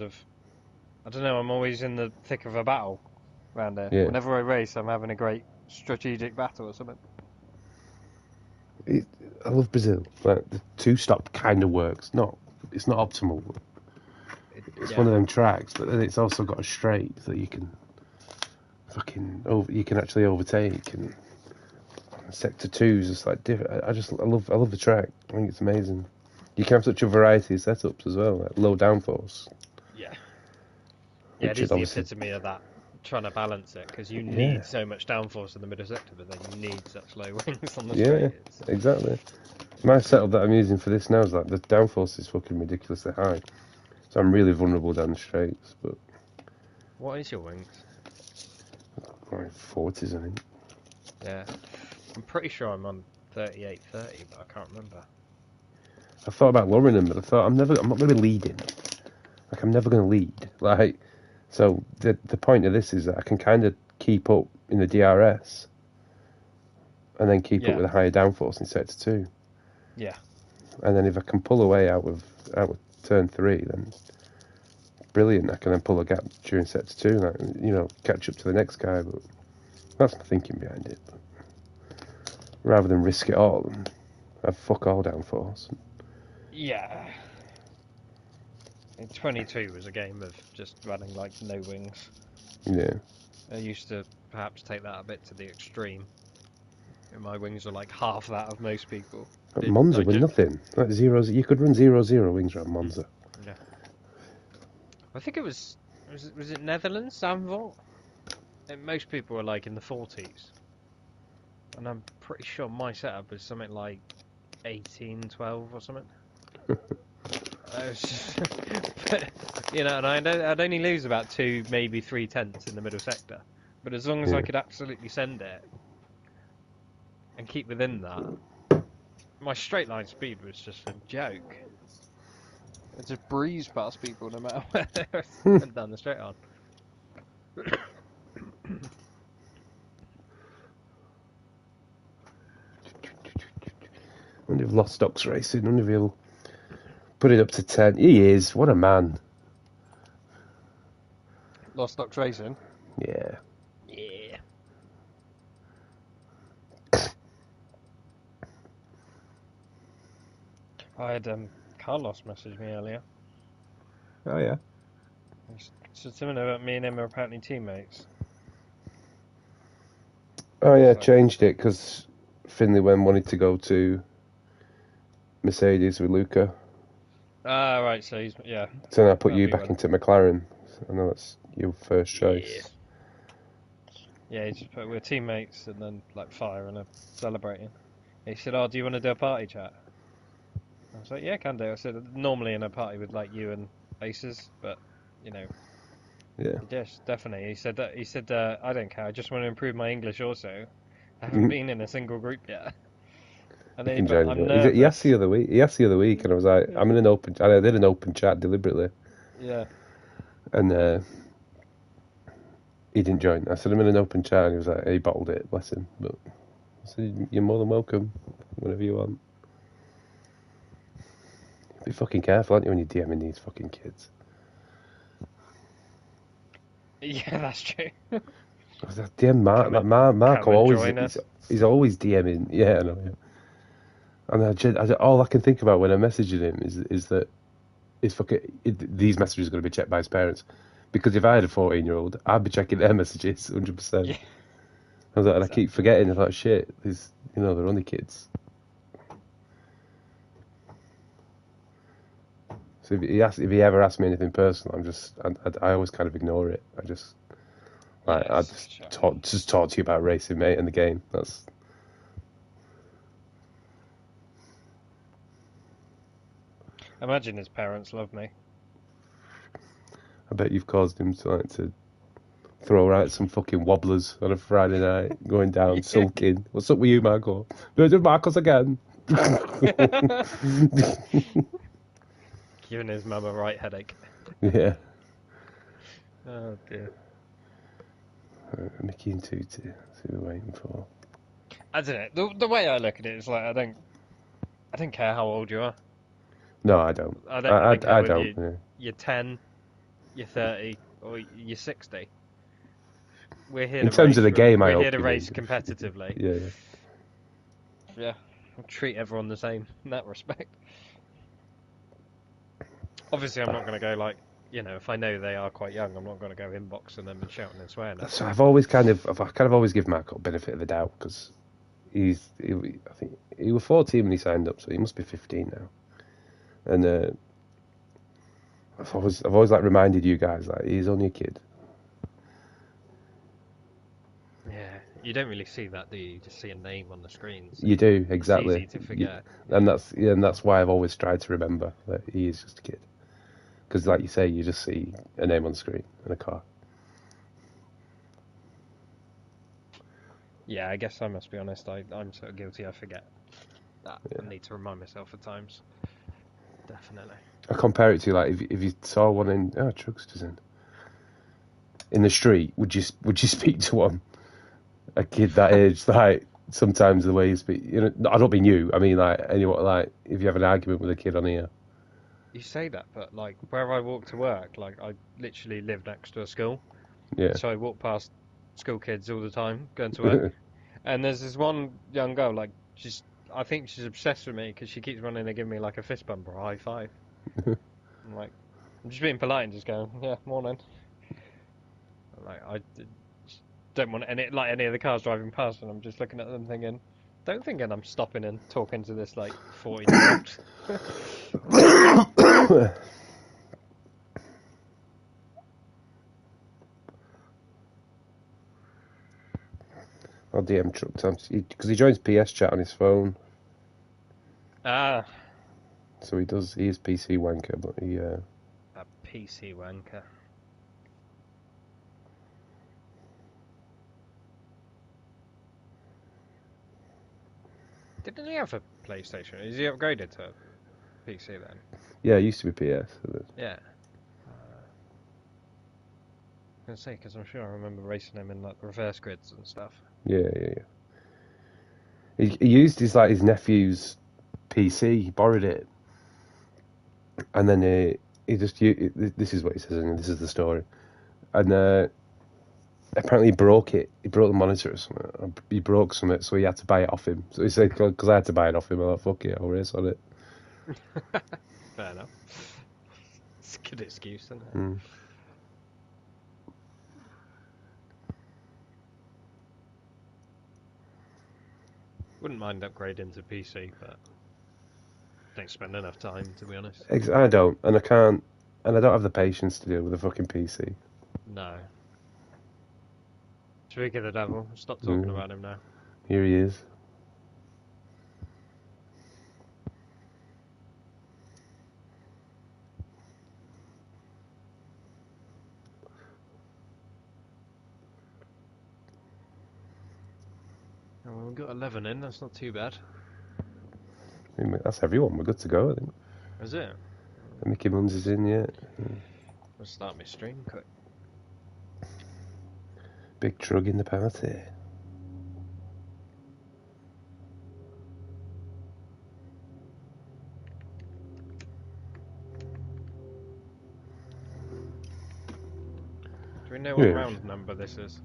of, I don't know, I'm always in the thick of a battle around here. Yeah. Whenever I race, I'm having a great strategic battle or something. I love Brazil. Like the two-stop kind of works. It's not optimal. It's Yeah, one of them tracks, but then it's also got a straight that you can you can actually overtake. And sector 2 is just like different. I love the track. I think it's amazing. You can have such a variety of setups as well, like low downforce. yeah, yeah. It Which is is the obviously, epitome of that. Trying to balance it because you yeah, need so much downforce in the middle sector, but then you need such low wings on the yeah, straight. exactly. My setup that I'm using for this now is like the downforce is fucking ridiculously high, so I'm really vulnerable down the straights. But What is your wings? like 40s, I think. Yeah, I'm pretty sure I'm on 38, 30, but I can't remember. I thought about lowering them, but I thought I'm not going to be leading. Like I'm never going to lead. Like, so the point of this is that I can kind of keep up in the DRS, and then keep up Yeah, with a higher downforce in sector 2. yeah, And then if I can pull away out of turn 3, then brilliant. I can then pull a gap during sector 2, and catch up to the next guy. But that's the thinking behind it. But rather than risk it all and have fuck all downforce. yeah. In 22 was a game of just running like no wings. Yeah. I used to perhaps take that a bit to the extreme. And my wings were like half that of most people. At Monza I with just, nothing. Like zeros, you could run 0-0 wings around Monza. yeah. I think it was it Netherlands, Zandvoort? And most people were like in the 40s. And I'm pretty sure my setup was something like 18, 12 or something. I was just, but, and I'd only lose about 2, maybe 3 tenths in the middle sector. But as long as I Yeah. could absolutely send it and keep within that, my straight line speed was just a joke. I just breezed past people no matter where they went down the straight on. I wonder if Lost Stocks Racing, I wonder if he'll put it up to 10. He is. What a man. Lost Stocks Racing? Yeah. Yeah. I had Carlos message me earlier. Oh, yeah. He said something about me and him are apparently teammates. Oh, yeah, So, changed it because Finley wanted to go to Mercedes with Luca. right, so he's, yeah, So then I put that'll you be back one. into McLaren. So I know that's your first Yeah. choice. Yeah, he just put, we're teammates and then, like, fire and celebrating. He said, oh, do you want to do a party chat? I was like, yeah, can do. I said, normally in a party with, like, you and Aces, but, you know, Yeah. yes, definitely. He said, I don't care, I just want to improve my English also. I haven't Mhm. been in a single group yet. And You then he can put, join I'm us. He asked the nervous. other week. He asked the other week, and I was like, Yeah. I'm in an open. And I did an open chat deliberately, Yeah. and he didn't join. I said I'm in an open chat, and he was like, he bottled it, bless him. But I said you're more than welcome, whenever you want. Be fucking careful, aren't you, when you're DMing these fucking kids? Yeah, that's true. I was like, DM Mark, Come that and Marco come and always join us. he's always DMing. Yeah, I know. Yeah. And all I can think about when I'm messaging him is that these messages are going to be checked by his parents. Because if I had a 14-year-old, I'd be checking their messages 100%. Yeah, I was like, and I keep exactly. forgetting. I thought, shit, they're only kids. So if he ever asks me anything personal, I always kind of ignore it. Yeah, I it's just chatting. talk to you about racing, mate, and the game. That's Imagine his parents love me. I bet you've caused him to throw out some fucking wobblers on a Friday night, going down, Yeah. sulking. What's up with you, Marco? No, just Marcos again. Giving his mum a right headache. Yeah. Oh dear. Mickey and Tutti. That's who we're waiting for. I don't know. The way I look at it is like I don't care how old you are. No, I don't. I don't care I whether don't. Yeah. you're 10, you're 30 or you're 60. We're here In to terms race. of the game, I We're hope here to you race mean. competitively. Yeah. Yeah, I'll treat everyone the same in that respect. Obviously, I'm not going to go like, if I know they are quite young, I'm not going to go inboxing them and shouting and swearing at So them. I've always kind of always give Mark a benefit of the doubt because I think he was 14 when he signed up, so he must be 15 now. And I've always like reminded you guys like he's only a kid. Yeah, you don't really see that, do you? You just see a name on the screen. So You do, exactly. It's easy to forget. And that's why I've always tried to remember that he is just a kid. Because, like you say, you just see a name on the screen and a car. Yeah, I guess I must be honest. I'm so guilty. I forget that. Yeah. I need to remind myself at times. Definitely. I compare it to like if you saw one Trucksters in the street, would you speak to one, a kid that age? Like sometimes the way you speak, I don't mean you. I mean like anyone. Like if you have an argument with a kid on here. You say that, but like where I walk to work, like I literally live next to a school. Yeah. So I walk past school kids all the time going to work. And there's this one young girl, like I think she's obsessed with me because she keeps running and giving me like a fist bump or a high five. I'm like, I'm just being polite and just going, yeah, morning. Like just don't want any of the cars driving past, and I'm just looking at them thinking, don't think I'm stopping and talking to this like 14-year-old. I'll DM Truck Times because he joins PS chat on his phone. Ah, So he does. He is PC wanker, but he. a PC wanker. Didn't he have a PlayStation? Is he upgraded to a PC then? Yeah, it used to be PS. Yeah. I was gonna say because I'm sure I remember racing him in like reverse grids and stuff. Yeah. He used his nephew's PC. He borrowed it, and then he just. This is what he says, and this is the story. And apparently he broke it. He broke the monitor or something. He broke something, so he had to buy it off him. So he said, because I had to buy it off him, I'm like, fuck it, I'll race on it. Fair enough. It's a good excuse, isn't it? Mm. Wouldn't mind upgrading to PC, but don't spend enough time, to be honest. I don't, and I can't, and I don't have the patience to deal with a fucking PC. No. Speak of the devil, stop talking about him now. Here he is. Oh, well, we've got 11 in, that's not too bad. I mean, that's everyone. We're good to go, I think. Is it? Mickey Munns is in yet. We'll start my stream quick. Big Trug in the party. Do we know what round number this is?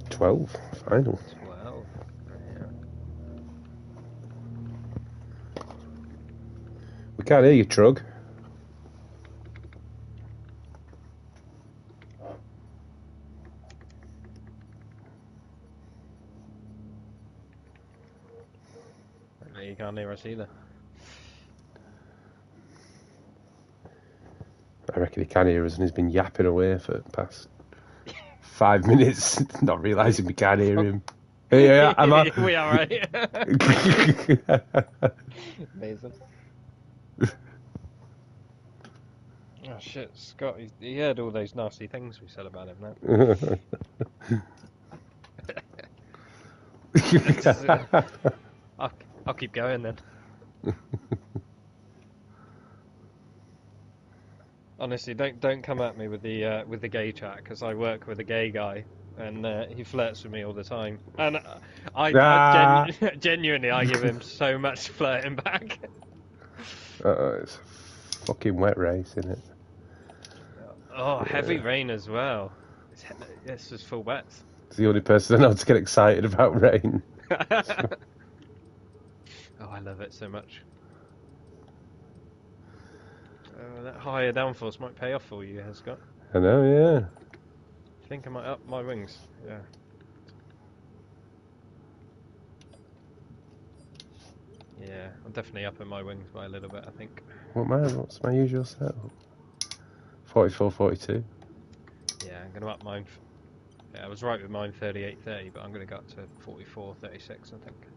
12, final. 12. Yeah. We can't hear you, Trug. You can't hear us either. I reckon he can hear us and he's been yapping away for the past 5 minutes, not realising we can't hear him. Yeah, am I? We are right. Amazing. Oh shit, Scott, he heard all those nasty things we said about him now. I'll keep going then. Honestly, don't come at me with the gay chat, because I work with a gay guy and he flirts with me all the time, and genuinely I give him so much flirting back. It's a fucking wet race, isn't it? Oh, heavy Yeah. rain as well. This is full bets. It's the only person I know to get excited about rain. Oh, I love it so much. That higher downforce might pay off for you, Scott. I know, yeah. I think I might up my wings. Yeah. Yeah, I'm definitely upping my wings by a little bit, I think. What's my usual setup? 44, 42. Yeah, I'm going to up mine. Yeah, I was right with mine 38.30, but I'm going to go up to 44.36, I think.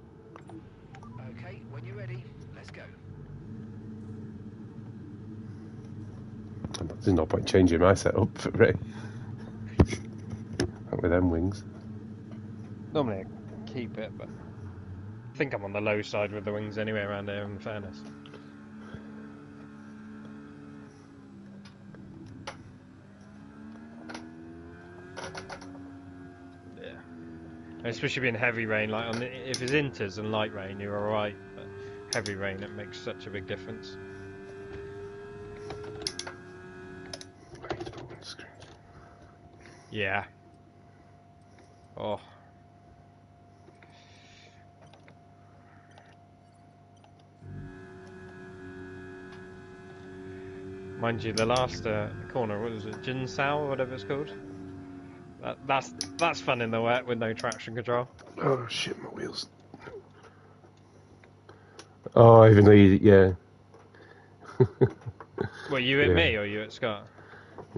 Okay, when you're ready, let's go. There's no point changing my setup for rain. Not with them wings. Normally I keep it, but I think I'm on the low side with the wings anyway around here, in fairness. Yeah. Especially being heavy rain, like if it's inters and light rain, you're alright, but heavy rain, it makes such a big difference. Yeah. Oh. Mind you, the last corner, what was it, Jinsao or whatever it's called? That's fun in the wet with no traction control. Oh shit, my wheels. Oh, even though yeah. Well, you hit Yeah. me or you hit Scott?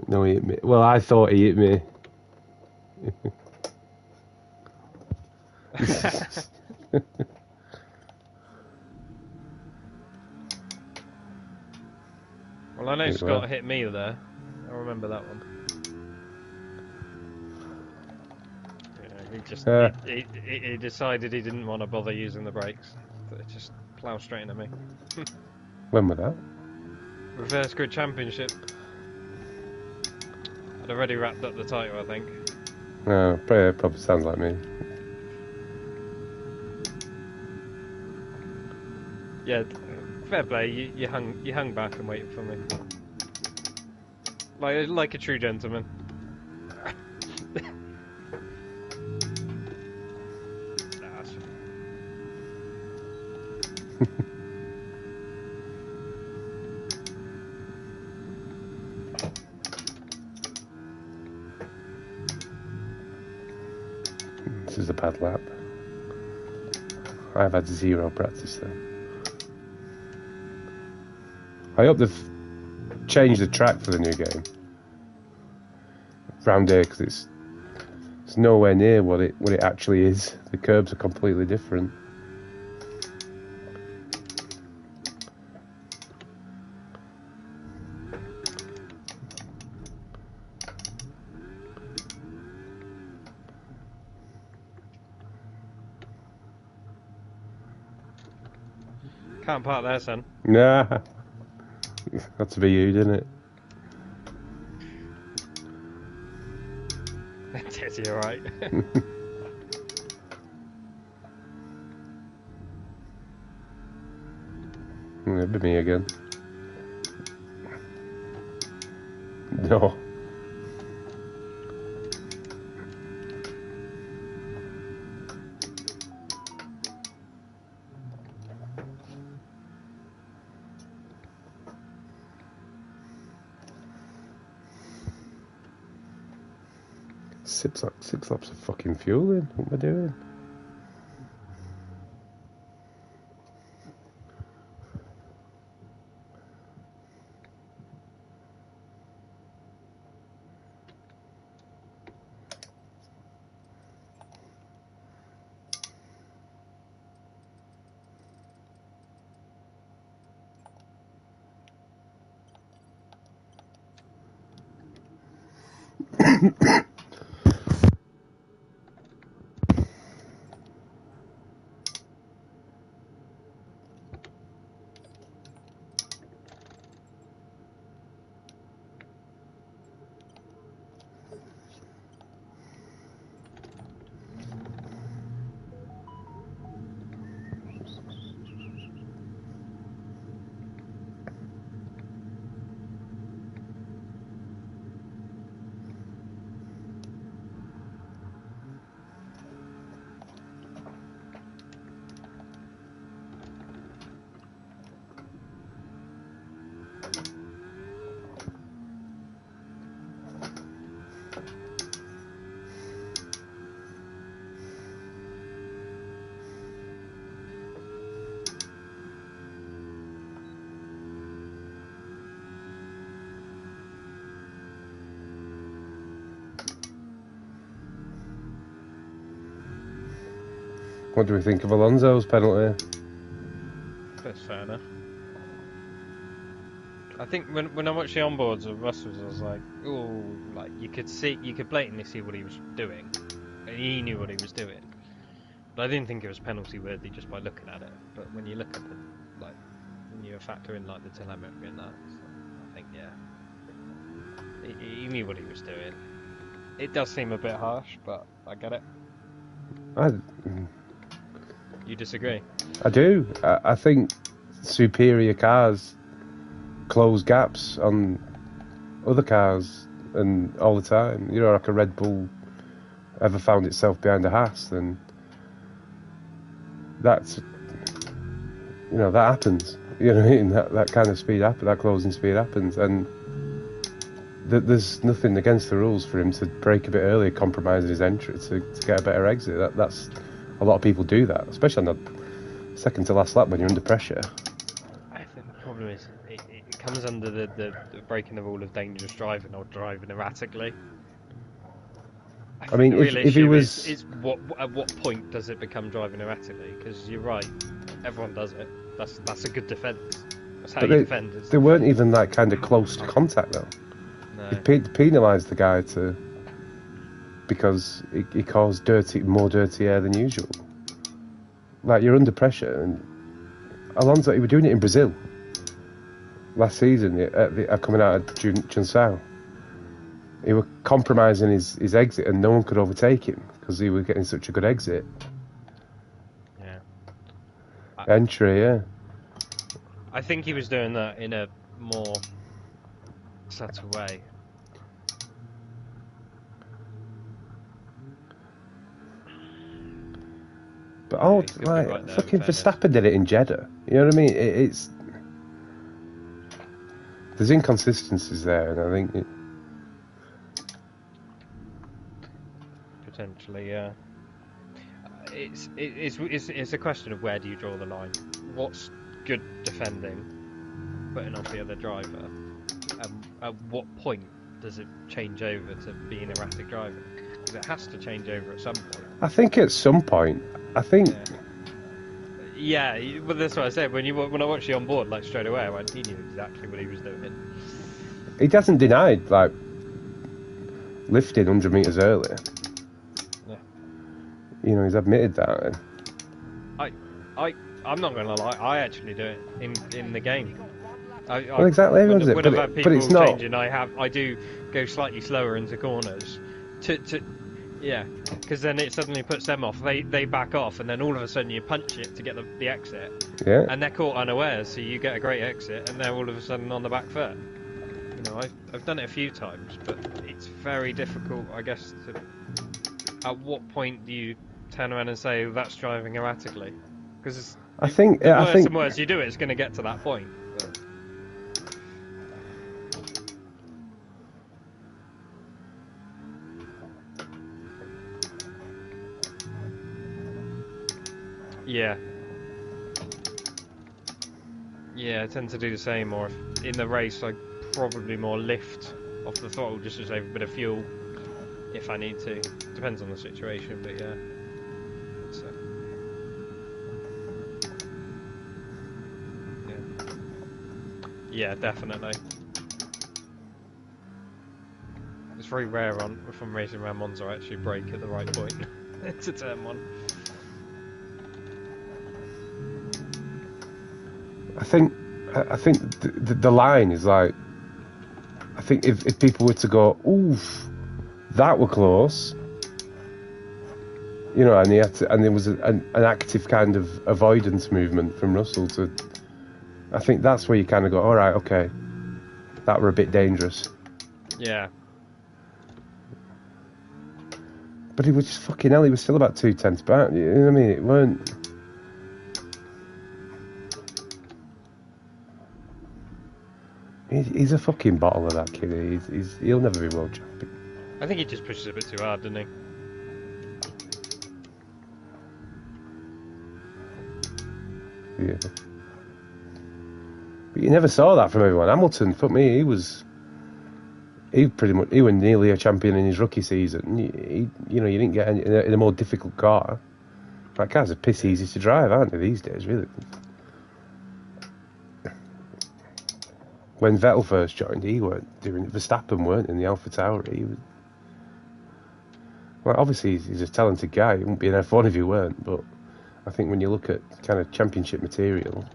No, he hit me. Well, I thought he hit me. Well, I know Pretty well. Scott hit me there. I remember that one. Yeah, he just he decided he didn't want to bother using the brakes. So it just ploughed straight into me. When was that? Reverse grid championship. I'd already wrapped up the title, I think. No, probably sounds like me. Yeah, fair play. You hung back and waited for me, like a true gentleman. This is a bad lap. I've had 0 practice though. I hope they've changed the track for the new game round here, because it's nowhere near what it actually is. The curbs are completely different. Can't park there, son. Nah, got to be you, didn't it? Teddy, alright. It'd be me again. No. Six laps of fucking fuel in. What am I doing? What do we think of Alonso's penalty? That's fair enough. I think when I watched the onboards of Russell's, I was like, oh, like you could blatantly see what he was doing, and he knew what he was doing. But I didn't think it was penalty worthy just by looking at it. But when you look at the when you factor in like the telemetry and that, I think he knew what he was doing. It does seem a bit harsh, but I get it. You disagree? I do. I think superior cars close gaps on other cars and all the time. You know, like a Red Bull ever found itself behind a Haas, then that's, you know, that happens. You know what I mean? That kind of speed happens, that closing speed happens, and there's nothing against the rules for him to brake a bit earlier, compromising his entry to get a better exit. That's a lot of people do that, especially on the second to last lap when you're under pressure. I think the problem is it comes under the breaking the rule of dangerous driving or driving erratically. I mean, if he was, at what point does it become driving erratically? Because you're right, everyone does it. That's a good defence. That's how you defend. They weren't even that kind of close to contact though. No. He penalised the guy because he caused more dirty air than usual. Like, you're under pressure, and Alonso, he was doing it in Brazil last season coming out of Juncao. He was compromising his exit, and no one could overtake him because he was getting such a good exit. Yeah. Entry, yeah. I think he was doing that in a more subtle way. But right there, fucking Verstappen did it in Jeddah. You know what I mean? It's there's inconsistencies there, and I think potentially, yeah. It's a question of where do you draw the line? What's good defending, putting off the other driver? At what point does it change over to being erratic driving? Because it has to change over at some point. I think at some point. I think. Yeah, well, that's what I said. When I watched you on board, like straight away, I went, he knew exactly what he was doing. He hasn't denied like lifting 100 metres earlier. Yeah. You know, he's admitted that. I'm not going to lie. I actually do it in the game. Well, exactly. Everyone does it, when I've had people but it's not. changing, I do go slightly slower into corners because then it suddenly puts them off. They back off, and then all of a sudden you punch it to get the exit. Yeah. And they're caught unawares, so you get a great exit, and they're all of a sudden on the back foot. You know, I've done it a few times, but it's very difficult, I guess. At what point do you turn around and say, that's driving erratically? Because I think and worse you do it, it's going to get to that point. But. Yeah. Yeah, I tend to do the same, or in the race I probably more lift off the throttle just to save a bit of fuel if I need to. Depends on the situation, but yeah. Yeah, definitely. It's very rare if I'm racing around Monza, I actually brake at the right point to turn one. I think the line is like, I think if people were to go, oof, that were close, you know, and there was an active kind of avoidance movement from Russell to, I think that's where you kind of go, all right, okay, that were a bit dangerous. Yeah. But he was just fucking hell. He was still about 2/10 back. You know what I mean? It weren't. He's a fucking bottle of that kid. He'll never be world champion. I think he just pushes a bit too hard, doesn't he? Yeah. But you never saw that from everyone. Hamilton, fuck me, he was nearly a champion in his rookie season. You know, you didn't get in a more difficult car. Like cars are piss easy to drive, aren't they, these days, really? When Vettel first joined, he weren't doing it. Verstappen weren't in the Alpha Tauri. He was, well, obviously he's a talented guy. He wouldn't be an F1 if he weren't. But I think when you look at kind of championship material,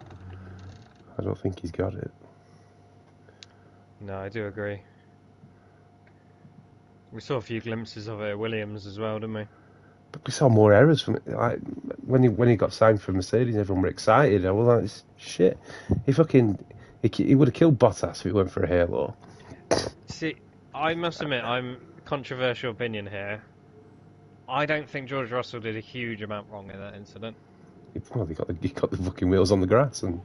I don't think he's got it. No, I do agree. We saw a few glimpses of it at Williams as well, didn't we? But we saw more errors from it. Like when he got signed for Mercedes, everyone were excited. I was like, this shit. He would have killed Bottas if it weren't for a halo. See, I must admit, I'm controversial opinion here. I don't think George Russell did a huge amount wrong in that incident. Well, he got the fucking wheels on the grass and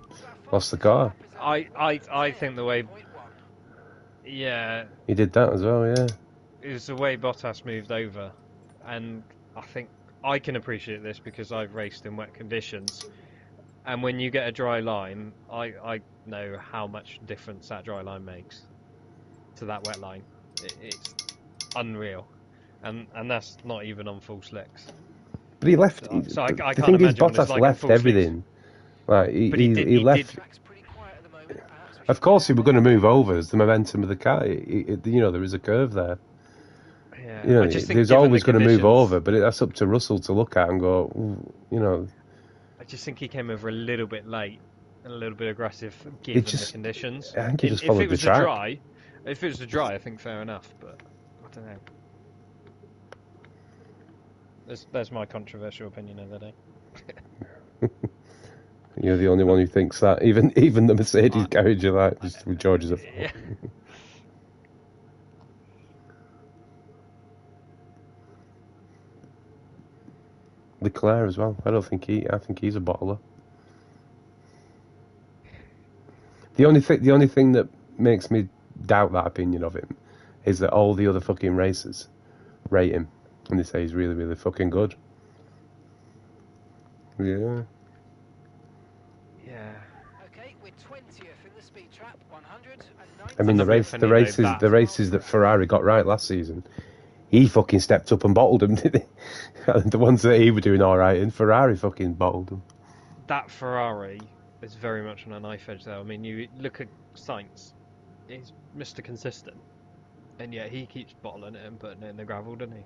lost the car. I think the way, yeah, He did that as well, yeah. it was the way Bottas moved over, and I think I can appreciate this because I've raced in wet conditions, and when you get a dry line, I know how much difference that dry line makes to that wet line. It's unreal, and that's not even on full slicks. But he left. So I the can't thing is, imagine what it's Bottas like on left full slicks. everything. Like But he left. Track's pretty quiet at the moment. Perhaps we Of should course, he get was going to move over as the momentum of the car. You know, there is a curve there. Yeah, You know, I just think there's given always the going to move conditions, over, but that's up to Russell to look at and go. "Ooh," you know, I just think he came over a little bit late and a little bit aggressive given the conditions. I think he just If followed it was the track. if it was the dry, I think fair enough. But I don't know. There's my controversial opinion of the day. You're the only one who thinks that. Even the Mercedes garage are like, just with George's a Yeah. Leclerc as well. I think he's a bottler. The only thing that makes me doubt that opinion of him is that all the other fucking racers rate him and they say he's really, really fucking good. Yeah. Yeah. Okay, we're 20th in the speed trap, 190. I mean, And the the bit funny though, races that Ferrari got right last season, he fucking stepped up and bottled them, didn't he? And the ones that he were doing all right in, Ferrari fucking bottled them. That Ferrari is very much on a knife edge though. I mean, you look at Sainz, he's Mr. Consistent, and yet he keeps bottling it and putting it in the gravel, doesn't he?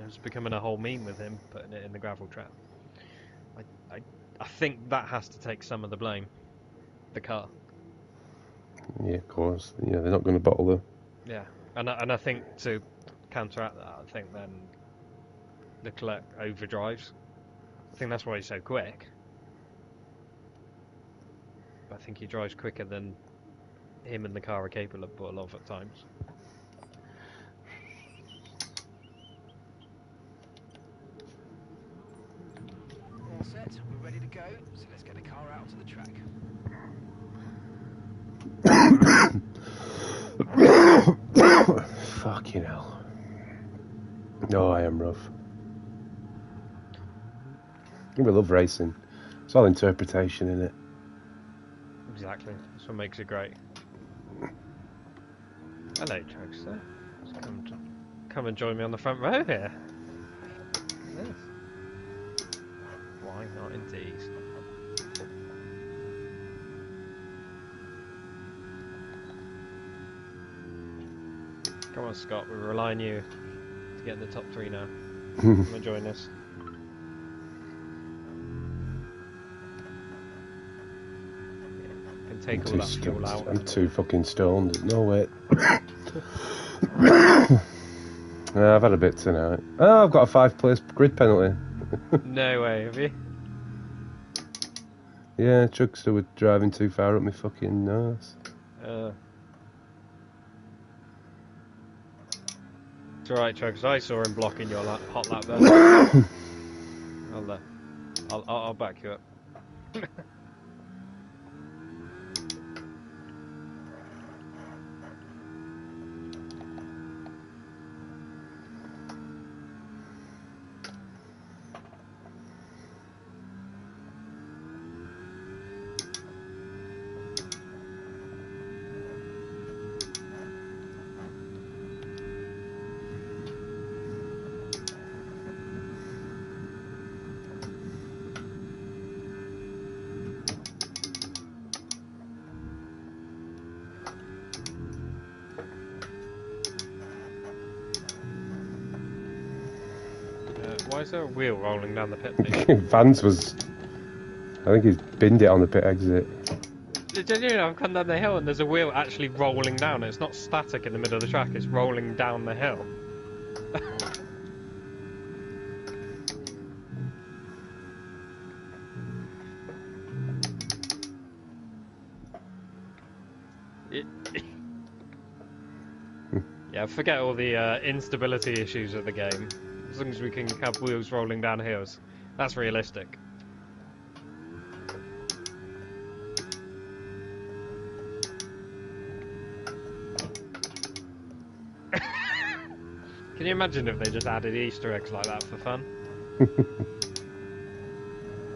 It's becoming a whole meme with him putting it in the gravel trap. I think that has to take some of the blame. The car. Yeah, of course. Yeah, they're not going to bottle them. Yeah, and I think to counteract that, I think then Leclerc overdrives. I think that's why he's so quick. I think he drives quicker than him and the car are capable of at times. All set, we're ready to go, so let's get a car out onto the track. Fucking hell. No, I am rough. We love racing. It's all interpretation, isn't it? Exactly. That's what makes it great. Hello, Jokester. Just come and join me on the front row here. Yes. Why not indeed? Come on, Scott. We rely on you to get in the top 3 now. Come and join us. Can take all that fuel out. I'm too fucking stoned. No, wait. I've had a bit tonight. Oh, I've got a 5-place grid penalty. No way, have you? Yeah, Chugster was driving too far up my fucking nose. It's alright, Chug, 'cause I saw him blocking your hot lap there. I'll back you up. Why is there a wheel rolling down the pit lane? Vance was... I think he's binned it on the pit exit. Genuinely, I've come down the hill and there's a wheel actually rolling down. It's not static in the middle of the track, it's rolling down the hill. Yeah, forget all the instability issues of the game. As long as we can have wheels rolling down hills, that's realistic. Can you imagine if they just added Easter eggs like that for fun?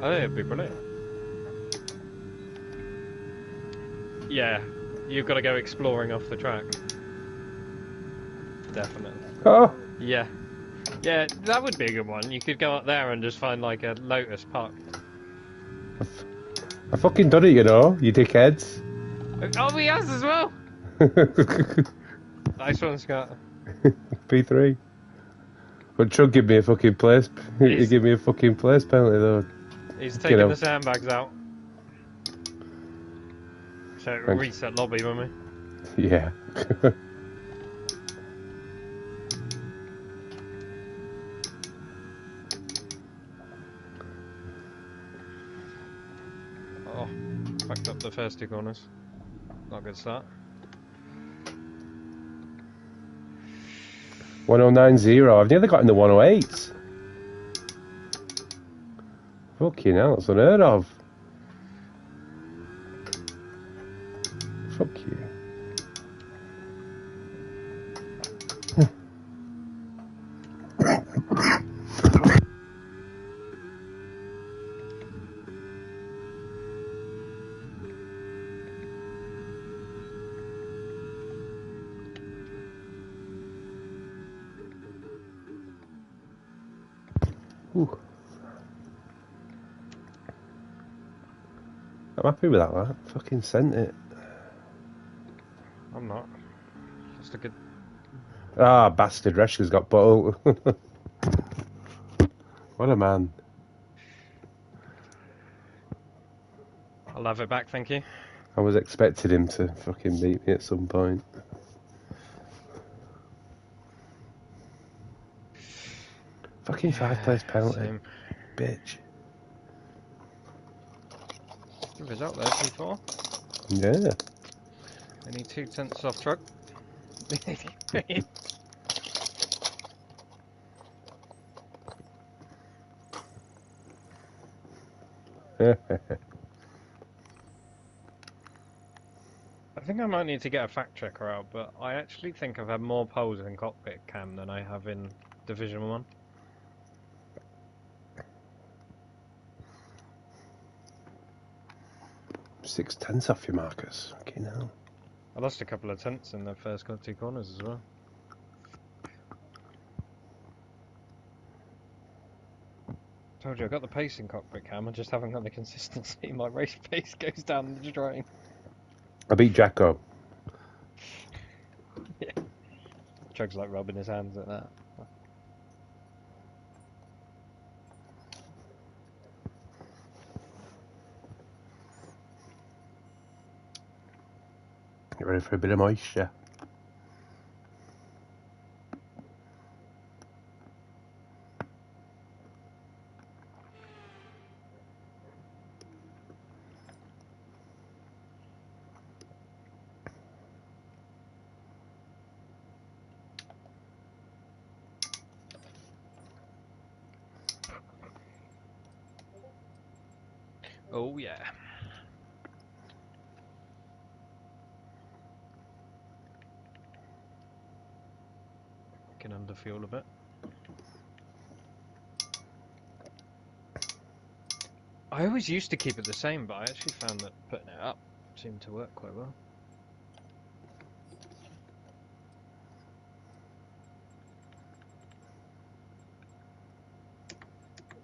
I think it'd be brilliant. Yeah, you've got to go exploring off the track. Definitely. Oh! Yeah. Yeah, that would be a good one. You could go up there and just find like a Lotus parked. I fucking done it, you know, you dickheads. Oh, he has as well! Nice one, Scott. P3. But Chug give me a fucking place. He give me a fucking place penalty though. He's taking the sandbags out. So reset lobby, won't we? Yeah. Oh, fucked up the first two corners. Not a good start. 1090. I've nearly got in the 108s. Fucking hell, that's unheard of. Fuck you. Ooh. I'm happy with that, man. Fucking sent it. I'm not. Just a good... Ah, bastard. Reshka's got bottle. What a man. I'll have it back, thank you. I was expecting him to fucking beat me at some point. Fucking 5-place penalty. Same. Bitch. Good result there, P4. Yeah. Only 2 tenths off truck. I think I might need to get a fact checker out, but I actually think I've had more poles in cockpit cam than I have in Division 1. Six tenths off you, Marcus. Fucking hell. I lost a couple of tenths in the first 2 corners as well. Told you I got the pace in cockpit cam, I just haven't got the consistency. My race pace goes down the drain. I beat Jacko. Yeah. Chug's like rubbing his hands at that. Get ready for a bit of moisture. Oh yeah. Can underfuel a bit. I always used to keep it the same, but I actually found that putting it up seemed to work quite well.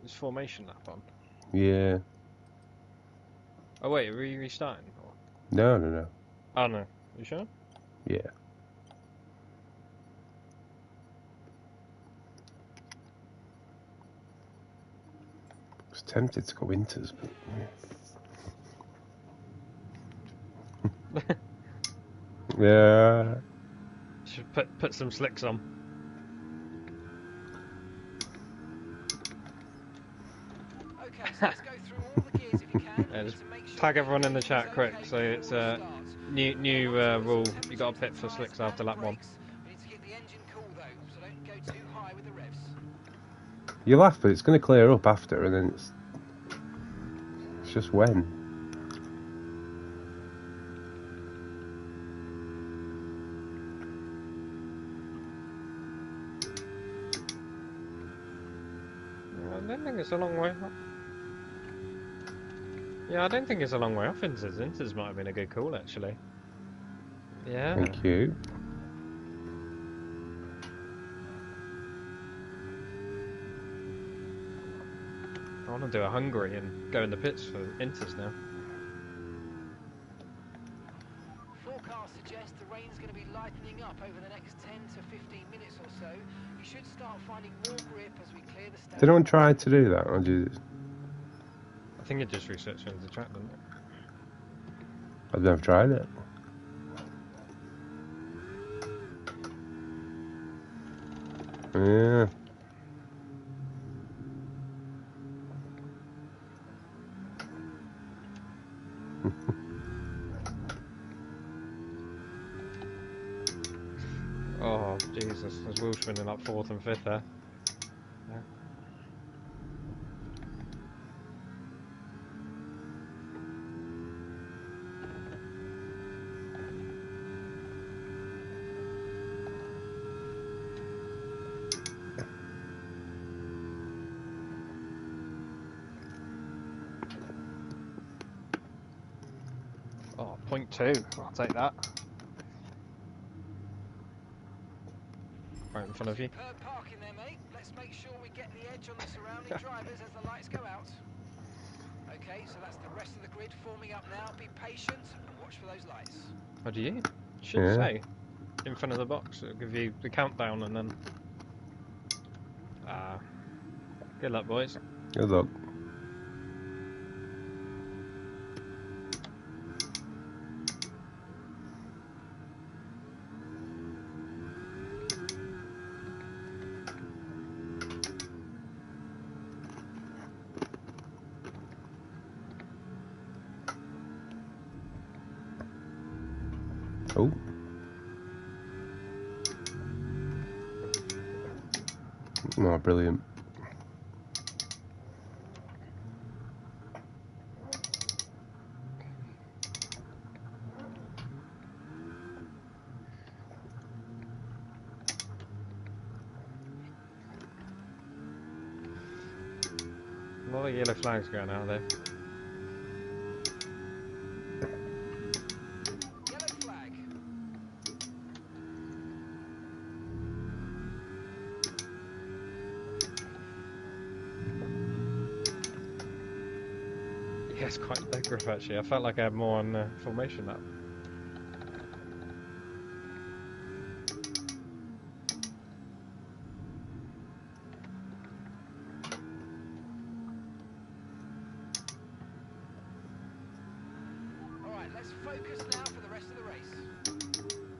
Is formation lap on? Yeah. Oh wait, are we restarting? Or... No. Oh no, you sure? Yeah. was tempted to go Winters, but yeah. Should put some slicks on. Okay, so let's go through all the gears if you can. Yeah, We just need to make sure tag the everyone in the engine's chat quick. okay So it's before we a start. new rule. You got to pit for Temperature slicks to the after tyres lap 1. and brakes. We need to keep the engine cool though, so don't go too high with the revs. You laugh, but it's going to clear up after, and then it's just when. I don't think it's a long way. Yeah, I don't think it's a long way off Inters. Inters might have been a good call actually. Yeah. Thank you. I want to do a Hungary and go in the pits for Inters now. Forecast suggests the rain's going to be lightening up over the next 10 to 15 minutes or so. You should start finding more grip as we clear the stage. Did anyone try to do that, or did you... I think it just resets into the track, doesn't it? I've never tried it. Yeah. Oh, Jesus. There's Welshman in up 4th and 5th there. Yeah. Oh, 0.2. I'll take that. Right in front of you. Superb parking there, mate. Let's make sure we get the edge on the surrounding drivers as the lights go out. Okay, so that's the rest of the grid forming up now. Be patient and watch for those lights. What do you? Should Yeah. say. In front of the box. It'll give you the countdown and then... Ah. Good luck, boys. Good luck. Oh. Oh, brilliant. A lot of yellow flags going out there. Yellow flag. Yeah, it's quite leg grip actually. I felt like I had more on formation lap. Alright, let's focus now for the rest of the race.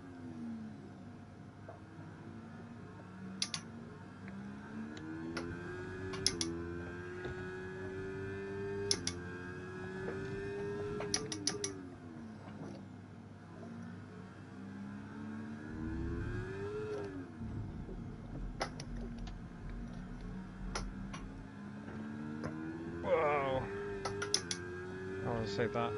Whoa. I want to say that.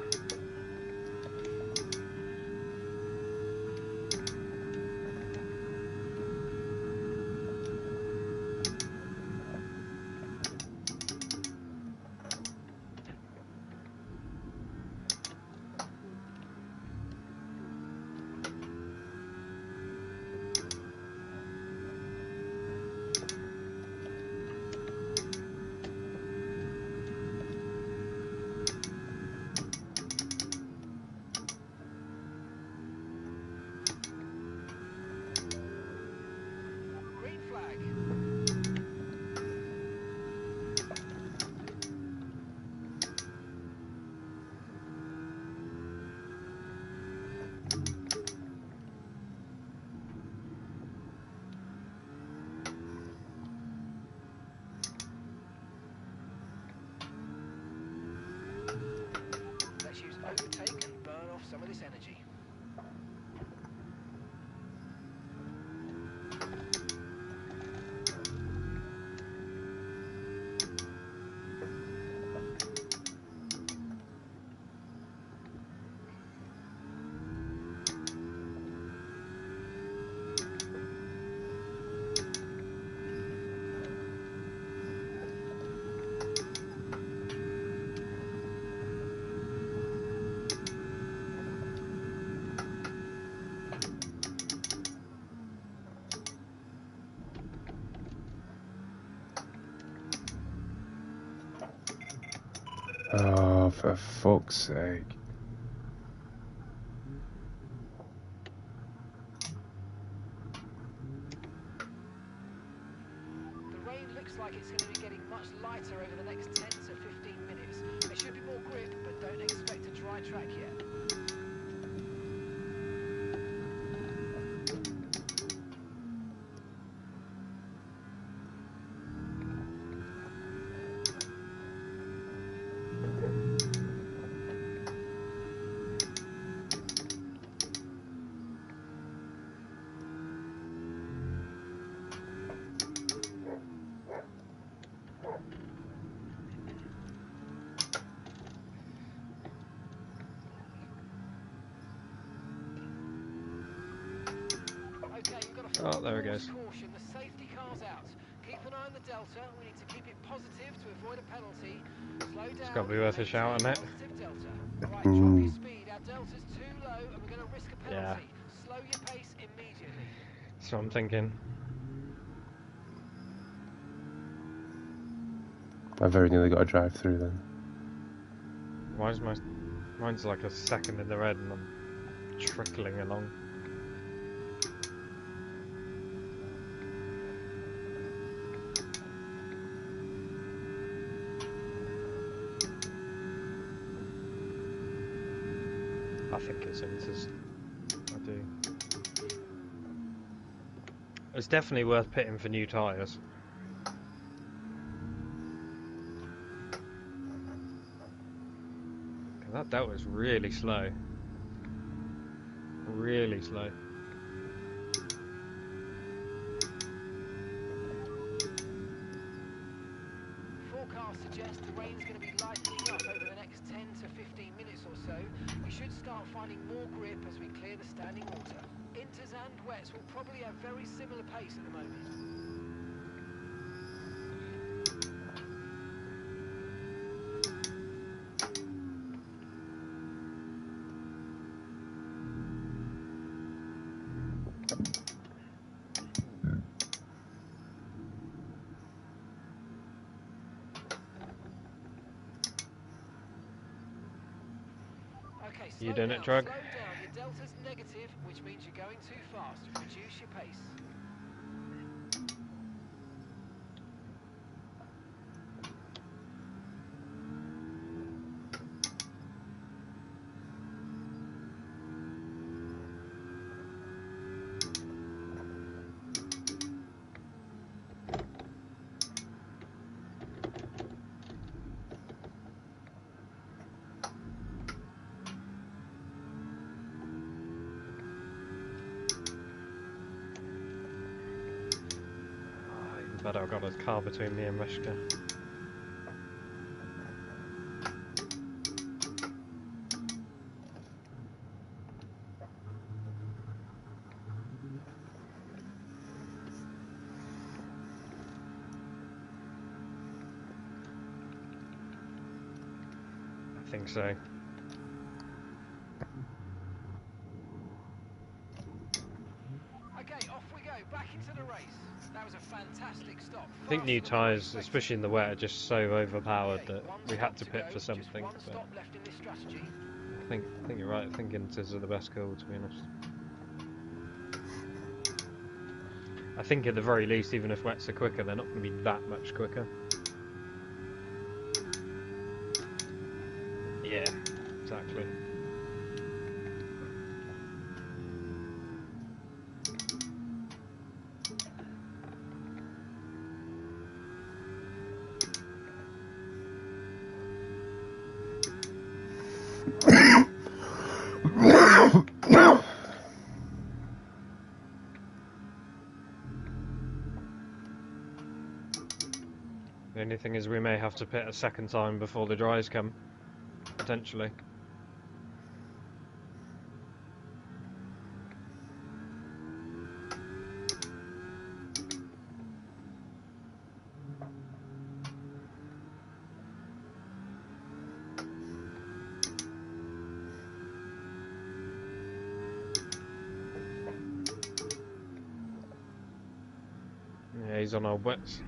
of this energy. Oh, for fuck's sake. The rain looks like it's going to be getting much lighter over the next 10 to 15 minutes. There should be more grip, but don't expect a dry track yet. Okay, you've got a Oh, there it goes. caution. The safety car's out. Keep an eye on the delta. We need to keep it positive to avoid a penalty. Slow down. It's got to be worth a shout, isn't it? Positive delta. All right, drop your speed. Our delta's too low, and we're going to risk a Yeah. penalty. Slow your pace immediately. That's what I'm thinking. I very nearly got a drive through then. Mine's like a second in the red, and I'm trickling along. I think it's Inters. I do. It's definitely worth pitting for new tyres. That delta's really slow. Really slow. Forecast suggests the rain's going to be lightening up over the next 10 to 15 minutes or so. We should start finding more grip as we clear the standing water. Inters and wets will probably have very similar pace at the moment. Okay, You slow doing down, it, Drug? slow down. Your delta's negative, which means you're going too fast. Reduce your pace. But I've got a car between me and Meshka. I think so. Okay, off we go. Back into the race. That was a fantastic stop. I think new tyres, especially in the wet, are just so overpowered that we had to pit for something. One But stop left in this strategy. I think you're right. I think Inters are the best call, to be honest. I think at the very least, even if wets are quicker, they're not going to be that much quicker. Yeah, exactly. The only thing is we may have to pit a second time before the dries come, potentially. Yeah, he's on old wets.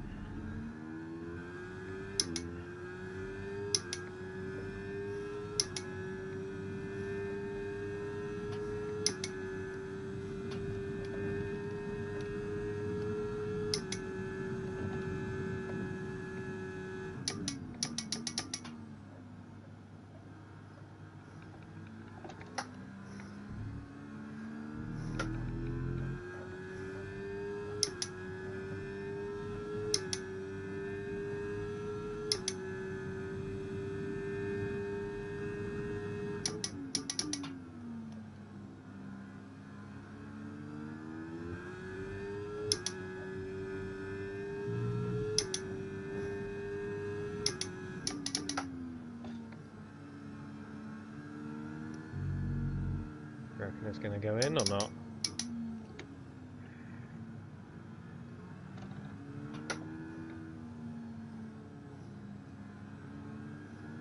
You reckon it's going to go in or not?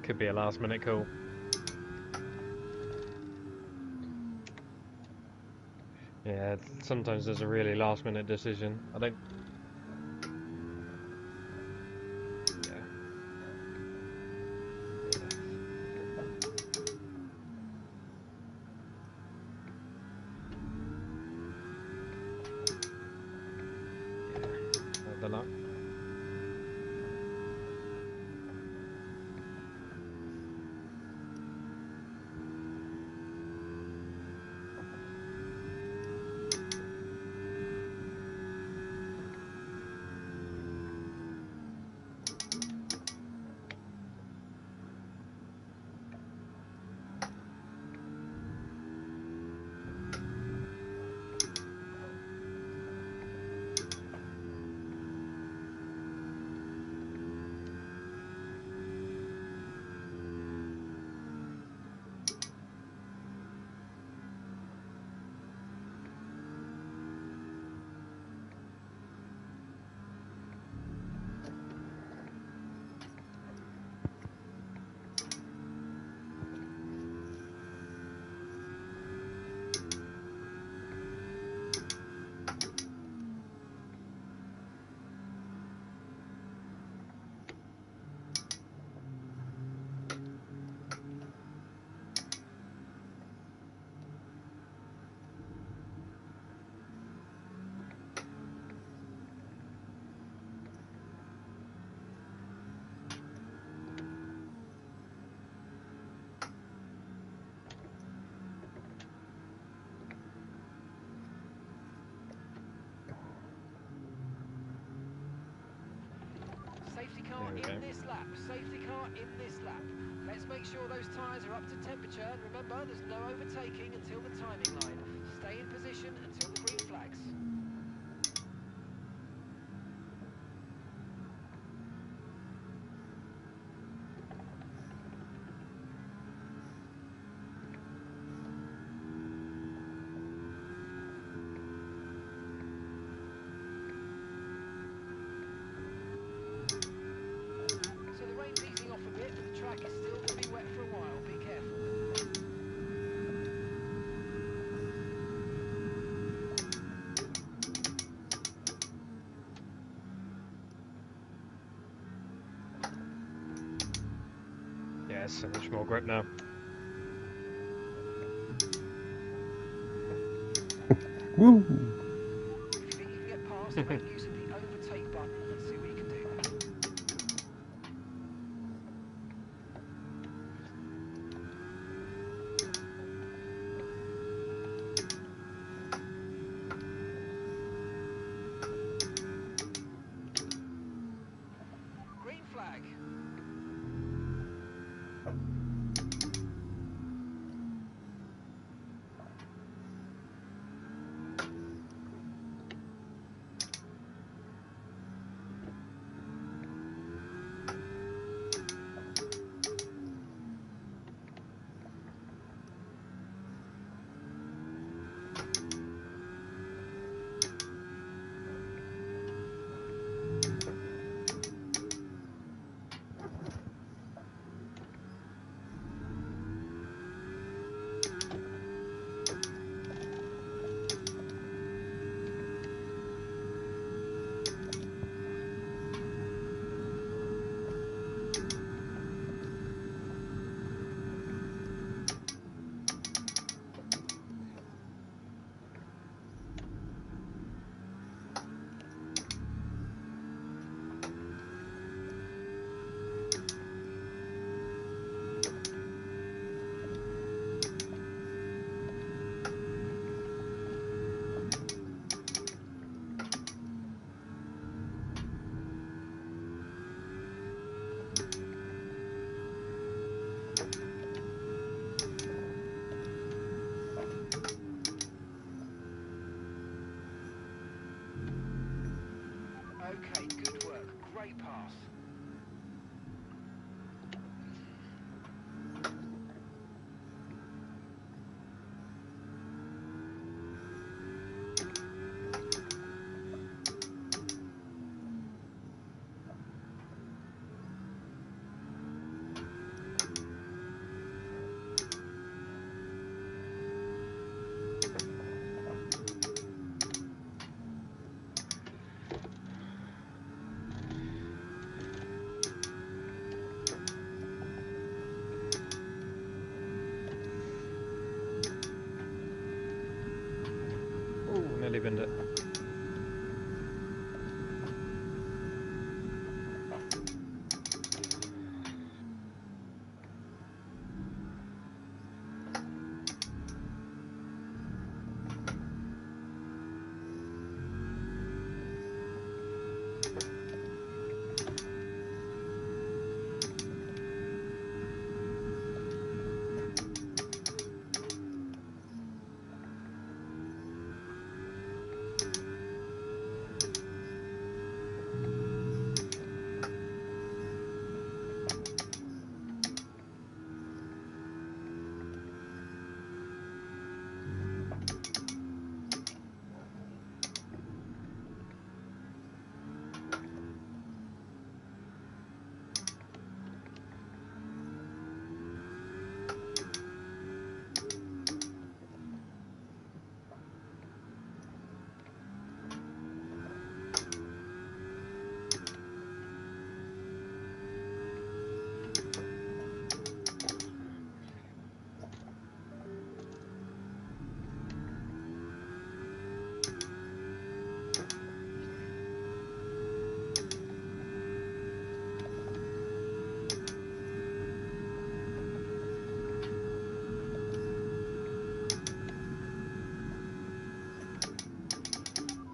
Could be a last minute call. Yeah, sometimes there's a really last minute decision. I don't... Yeah. Yeah. The luck. Safety car There we go. in this lap. Safety car in this lap. Let's make sure those tyres are up to temperature. And remember, there's no overtaking until the timing line. Stay in position until the green flags. So the rain's easing off a bit, but the track is still going to be wet for a while. Be careful. Yeah, so much more grip now. Woo! If you think you can get past, make use of the overtake button and see what you can do. Green flag. Okay, good work. Great pass. Ooh, nearly binned it.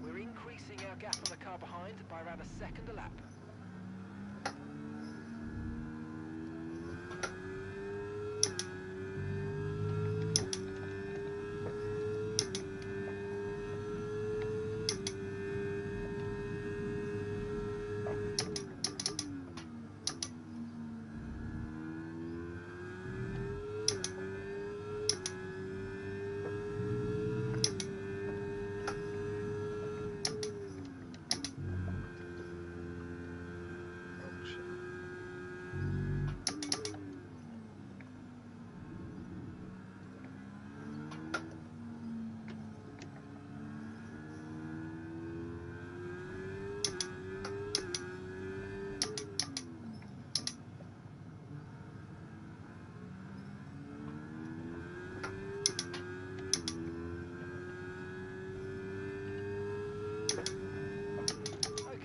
We're increasing our gap on the car behind by around a second a lap.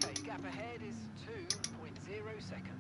Okay, gap ahead is 2.0 seconds.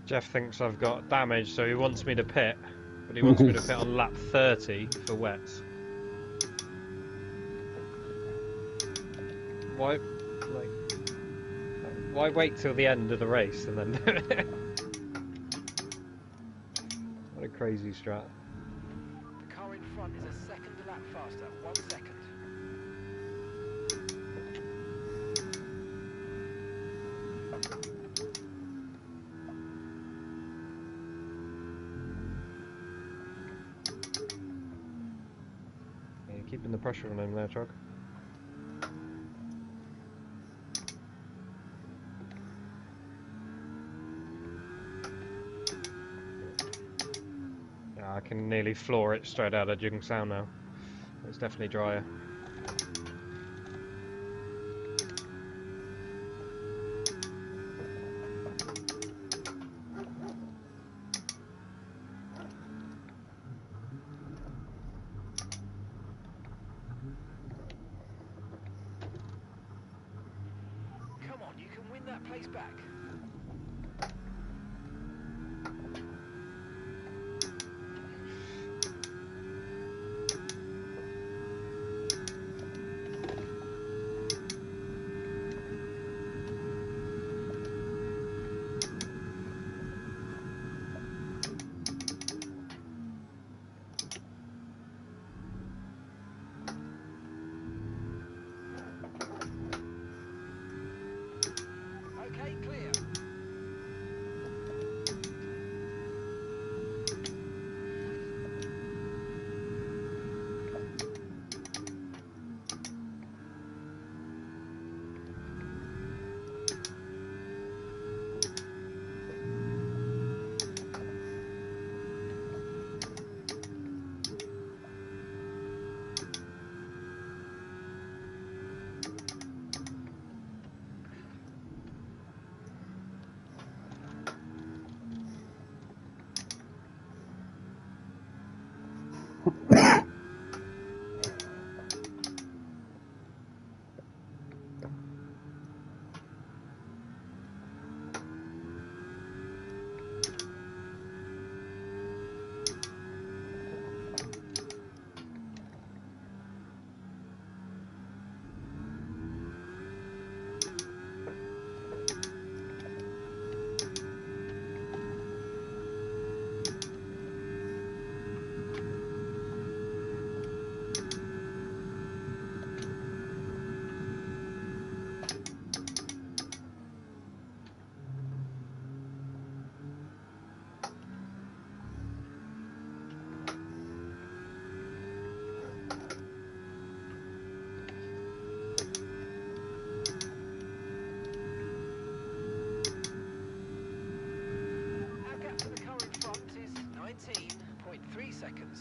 Jeff thinks I've got damage, so he wants me to pit, but he wants me to pit on lap 30 for wets. Why, like, why wait till the end of the race and then do it? What a crazy strat. The car in front is a second a lap faster. 1 second. Yeah, keeping the pressure on him there, Trog. Yeah, I can nearly floor it straight out of Jungsound now. It's definitely drier. Come on, you can win that place back. Okay, clear. Our gap to the car in front is 19.3 seconds.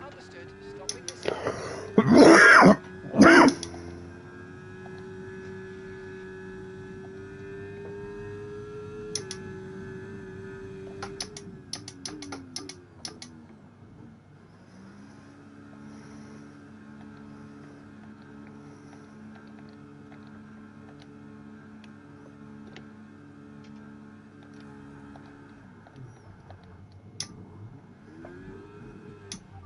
Understood. Stopping this time.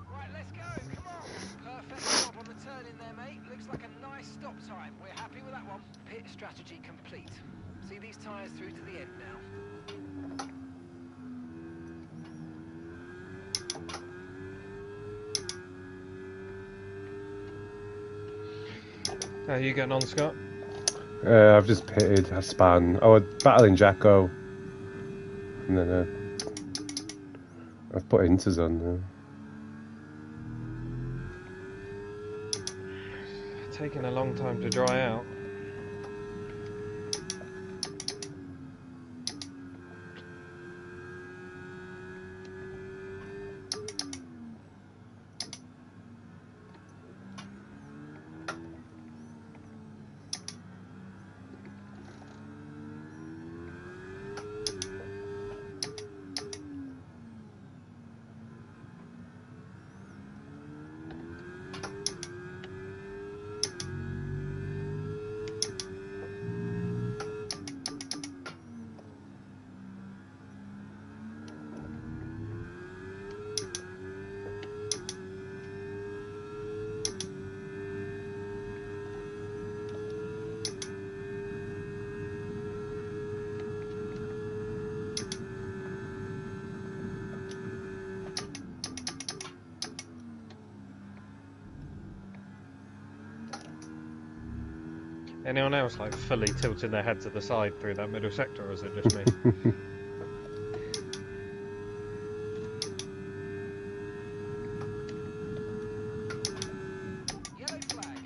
Right, let's go. Come on. Perfect job on the turn in there, mate. Looks like a nice stop time. We're happy with that one. Pit strategy complete. See these tyres through to the end now. How are you getting on, Scott? I've just pitted, I span. I was battling Jacko. And then I've put Inters on now. Taking a long time to dry out. Anyone else like fully tilting their head to the side through that middle sector, or is it just me? Yellow flag.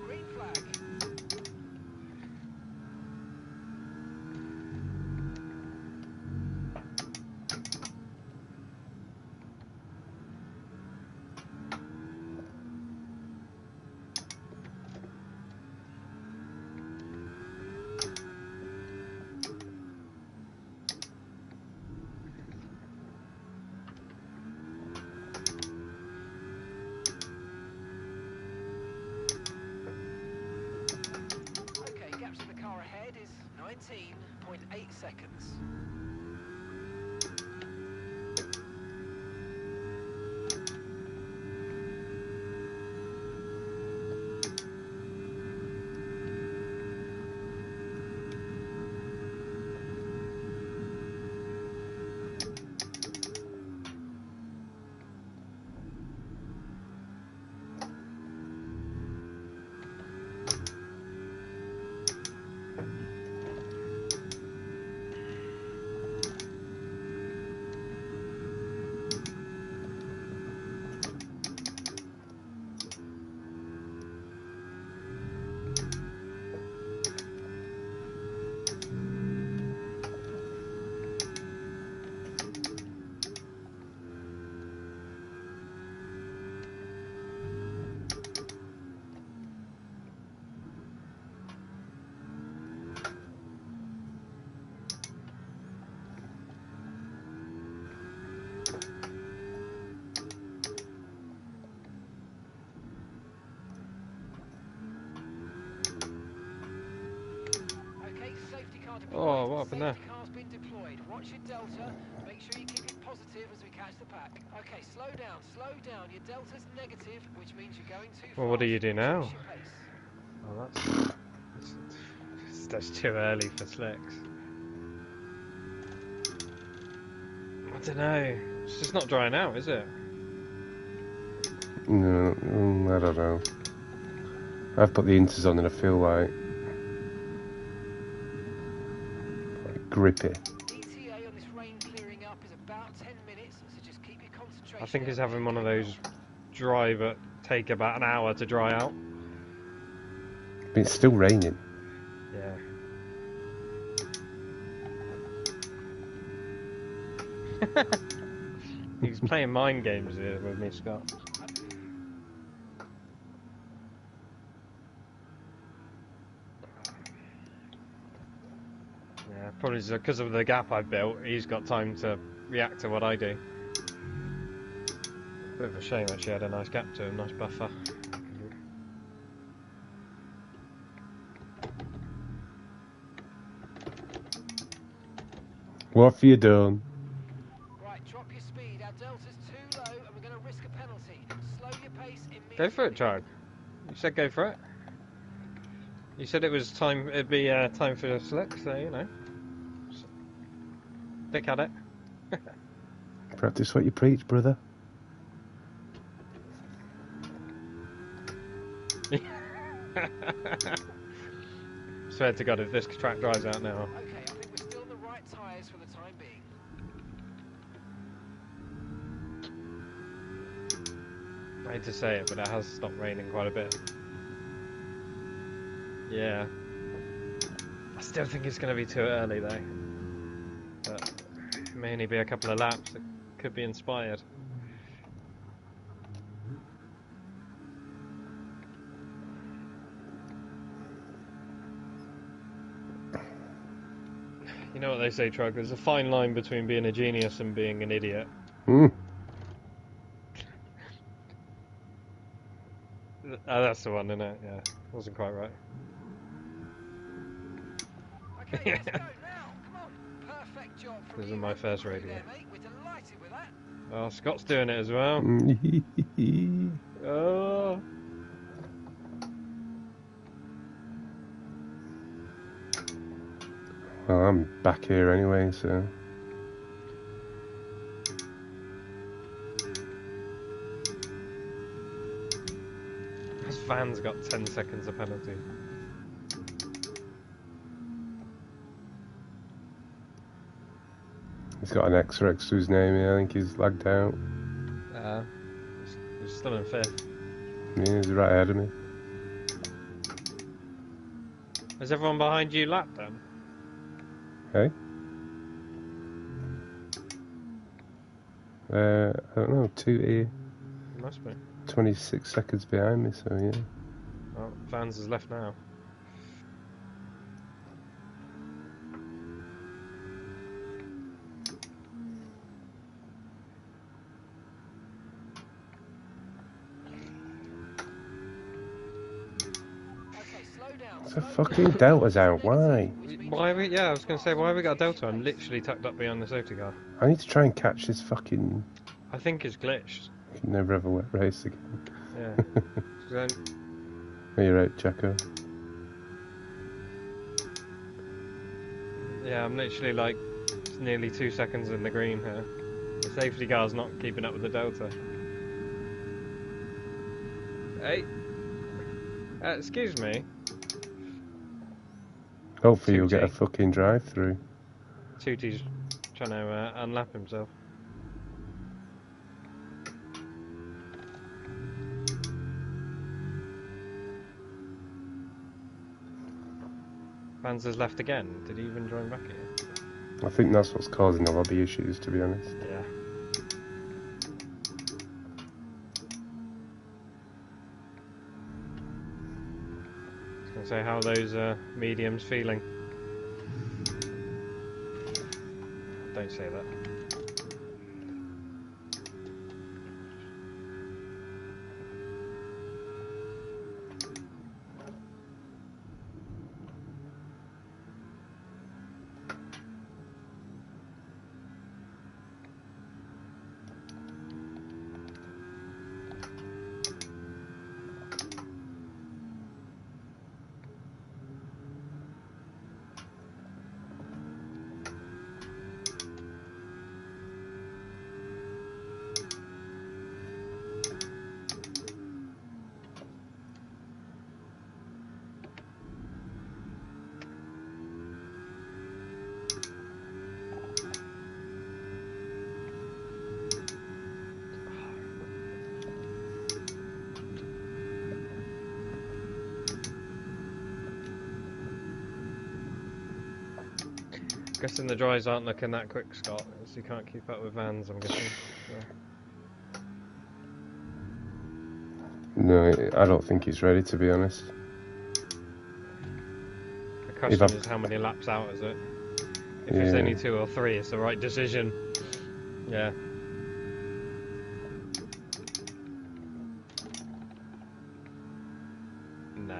Green flag. Okay, gaps in the car ahead is 19.8 seconds. Okay, safety car deployed. Oh, what happened there? Safety car's been deployed. Watch your delta. Make sure you keep it positive as we catch the pack. Okay, slow down, slow down. Your delta's negative, which means you're going too fast. Well, what do you do now? Reduce your pace. Oh, that's too early for slicks. I don't know. It's just not drying out, is it? No, I don't know. I've put the Inters on and I feel like grippy. ETA on this rain clearing up is about 10 minutes, so just keep your concentration. I think he's down. having one of those dry but take about an hour to dry out. But it's still raining. Yeah. He's playing mind games here with me, Scott. Yeah, probably because of the gap I built, he's got time to react to what I do. Bit of a shame actually, had a nice gap to him, nice buffer. What have you done? Right, drop your speed. Our delta's too low, and we're going to risk a penalty. Slow your pace immediately. Go for it, Chard. You said go for it. You said it was time. It'd be time for a slick, so you know. Stick at it. Practice what you preach, brother. Swear to God, if this track dries out now. Okay, I think we're still on the right tyres for the time being. I hate to say it, but it has stopped raining quite a bit. Yeah. I still think it's going to be too early though. But it may only be a couple of laps. It could be inspired. You know what they say, Trug? There's a fine line between being a genius and being an idiot. Hmm. Oh, that's the one, isn't it? Yeah. Wasn't quite right. Okay, let's go now. Come on. Perfect job from This you is my and the first crew radio. there, mate. We're delighted with that. Oh, Scott's doing it as well. Oh. Well, I'm back here anyway, so. This van's got 10 seconds of penalty. He's got an X next to his name here. I think he's lagged out. He's still in 5th. Yeah, he's right ahead of me. Is everyone behind you lapped then? Hey? I don't know, 2 Must be. 26 seconds behind me, so yeah. Oh, Vans is left now. Okay, slow down. The fucking Delta's out, why? Why we? Yeah, I was going to say, why have we got a Delta? I'm literally tucked up behind the safety car. I need to try and catch this fucking... I think it's glitched. Can never have a wet race again. Yeah. Then, Oh, you're right, Jacko. yeah, I'm literally like nearly 2 seconds in the green here. The safety car's not keeping up with the Delta. Hey. Excuse me. Hopefully you'll get a 2G. fucking drive-through. Tooty's trying to unlap himself. Vans has left again. Did he even join back here? I think that's what's causing the lobby issues, to be honest. Yeah. I was going to say, how are those mediums feeling? Don't say that. Guessing the dries aren't looking that quick, Scott, as you can't keep up with Vans, I'm guessing. Yeah. No, I don't think he's ready, to be honest. The question is, how many laps out is it? If it's only 2 or 3, it's the right decision. Yeah. No.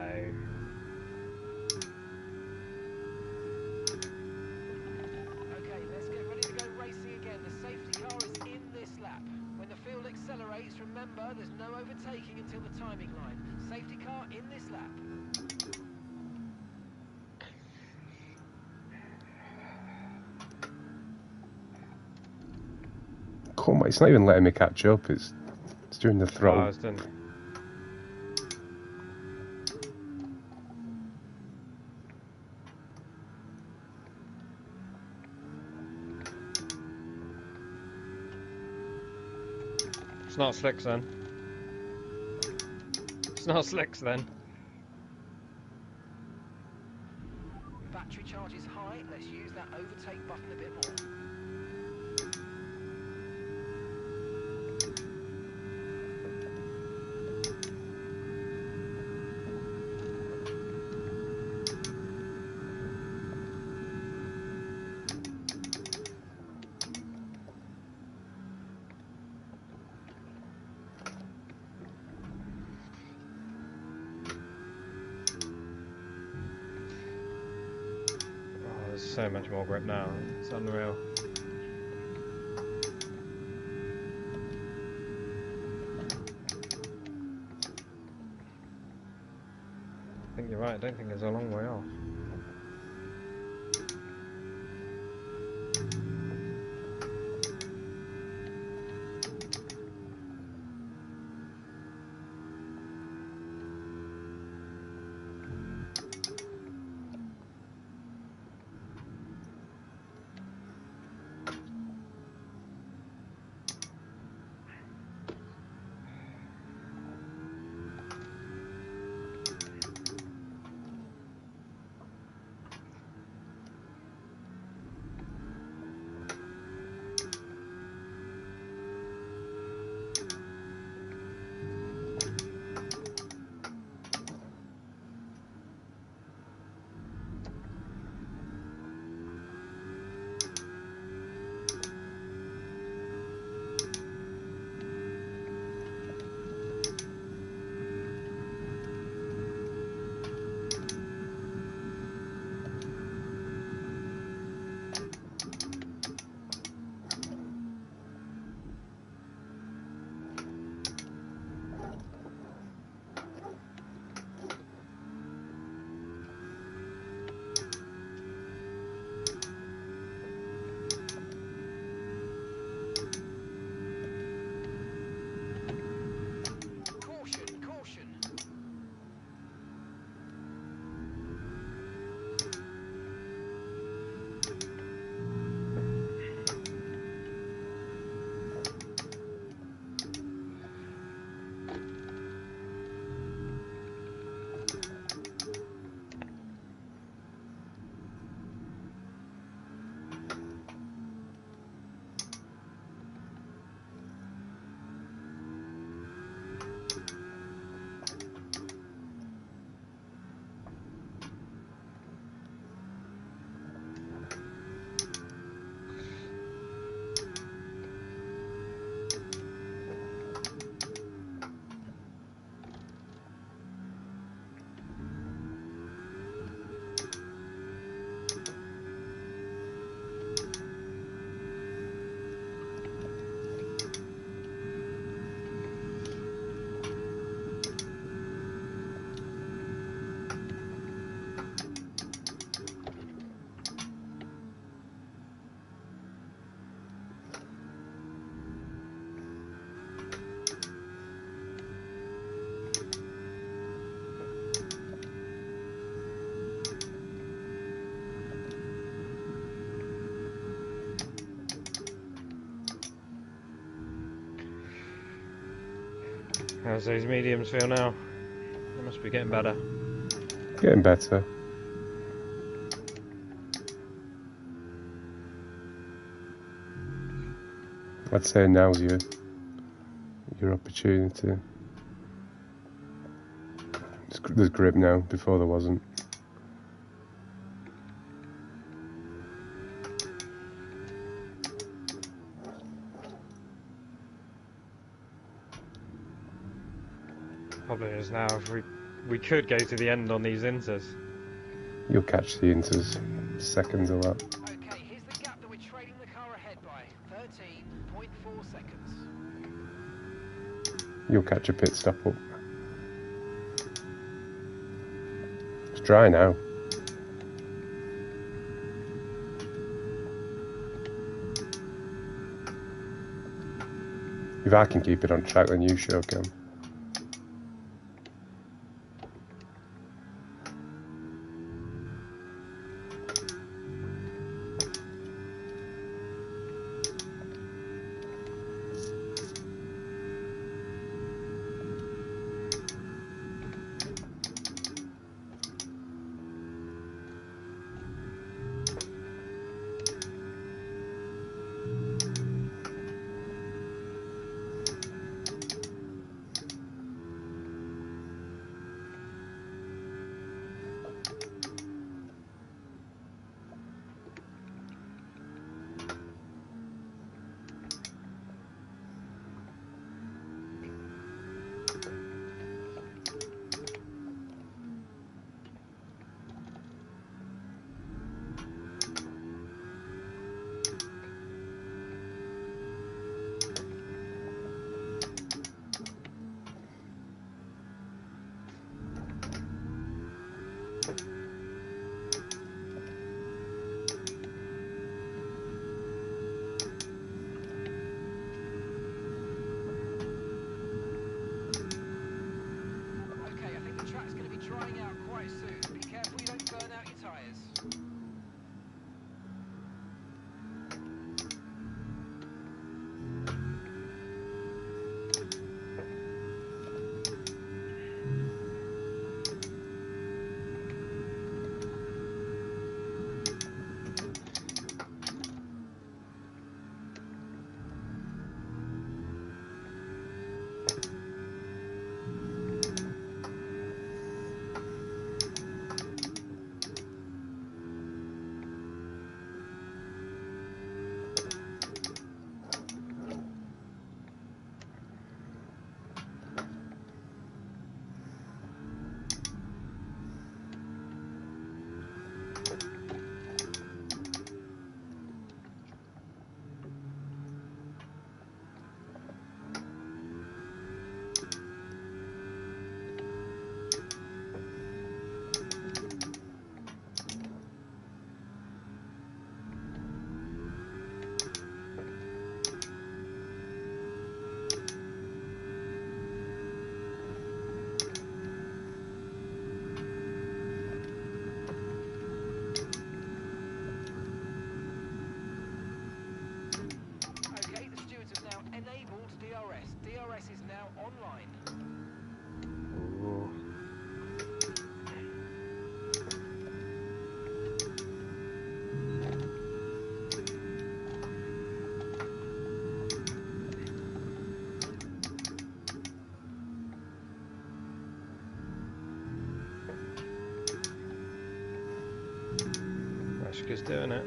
Okay, let's get ready to go racing again. The safety car is in this lap. When the field accelerates, remember there's no overtaking until the timing line. Safety car in this lap. Oh my, it's not even letting me catch up. It's doing the Oh, throttle. it's done. It's not slicks then. It's not slicks then. Battery charge is high. Let's use that overtake button a bit more. Oh, there's so much more grip now. It's unreal. I think you're right. I don't think it's a long way off. Caution, caution. How's those mediums feel now? They must be getting better. Getting better. I'd say now's your opportunity. There's grip now, before there wasn't. Probably is now. If we could go to the end on these inters. You'll catch the inters seconds of that. Okay, here's the gap that we're trailing the car ahead by. 13.4 seconds. You'll catch a pit stop up. It's dry now. If I can keep it on track, then you sure can. Okay, I think the track's going to be drying out quite soon. Be careful you don't burn out your tyres. Okay, the stewards have now enabled DRS. DRS is now online. Ooh. Ashka's doing it.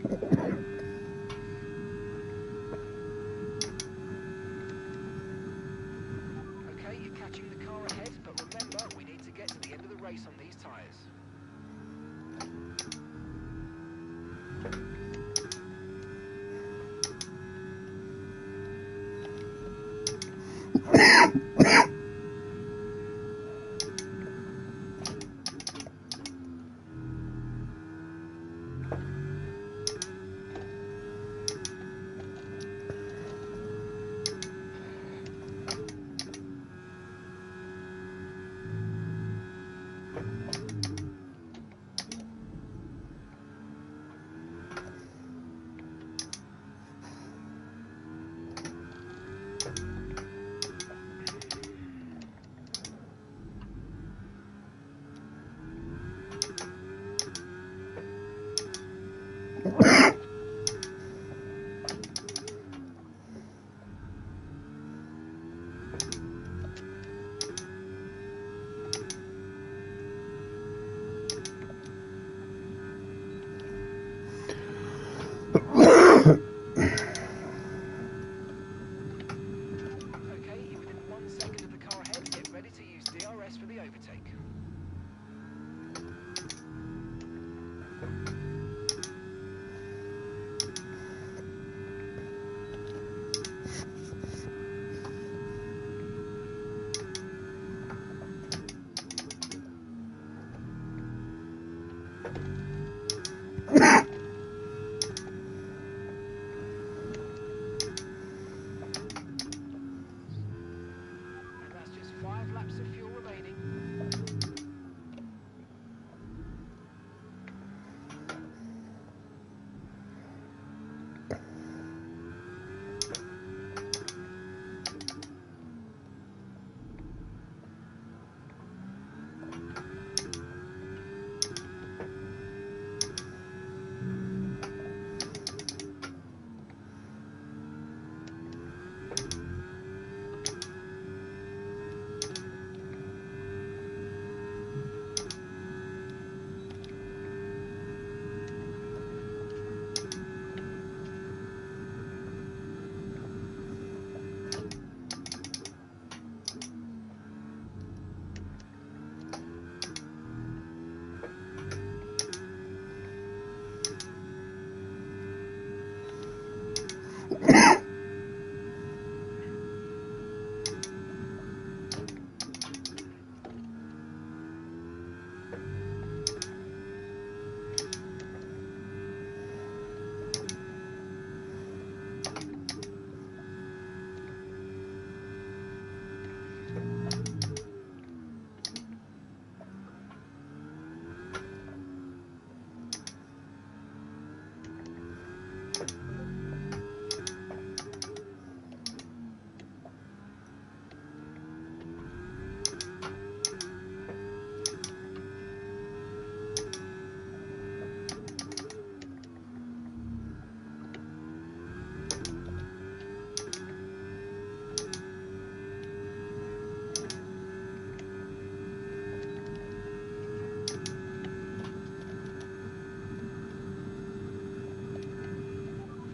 Okay, you're catching the car ahead, but remember, we need to get to the end of the race on these tyres. Okay, you're within 1 second of the car ahead. Get ready to use DRS for the overtake. And that's just 5 laps of fuel remaining.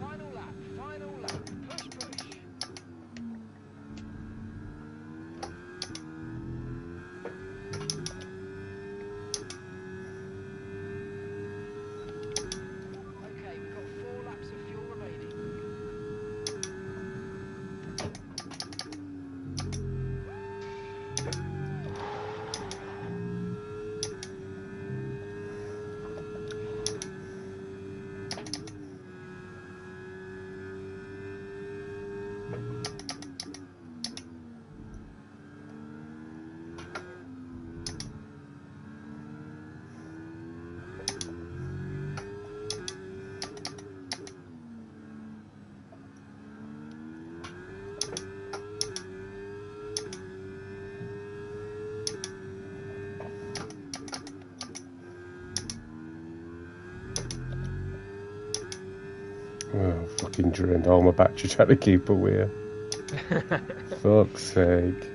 Final lap, final lap. Push, push. Okay, we've got 4 laps of fuel remaining. Oh, fucking drained all my battery trying to keep up with you. Fuck's sake.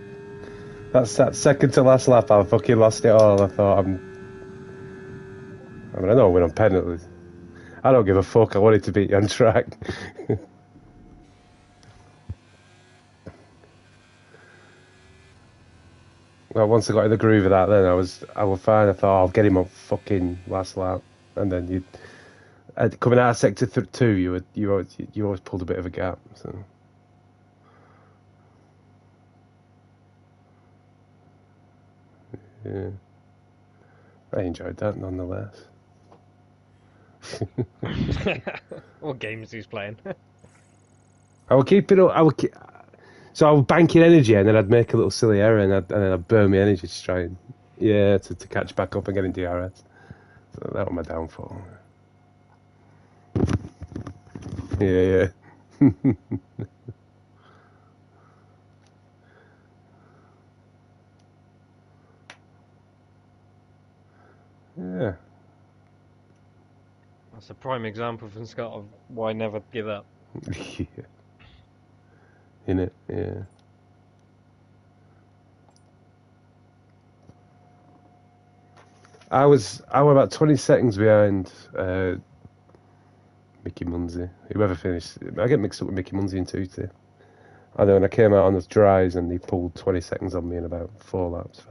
That's that second to last lap, I fucking lost it all. I thought I mean, I know we're on penalties. I don't give a fuck. I wanted to beat you on track. Well, once I got in the groove of that, then I was fine. I thought, I'll get him up fucking last lap, and then coming out of sector 2, you always pulled a bit of a gap. So yeah, I enjoyed that nonetheless. What games he's playing? I would keep it up. So I would bank in energy, and then I'd make a little silly error, and then I'd burn my energy to try and to catch back up and get in DRS. So that was my downfall. Yeah. Yeah. That's a prime example from Scott of why never give up. Yeah. In it, yeah. I was about 20 seconds behind Mickey Munzy. Whoever finished, I get mixed up with Mickey Munzy and Tutti. And then when I came out on the dries, and he pulled 20 seconds on me in about 5 laps.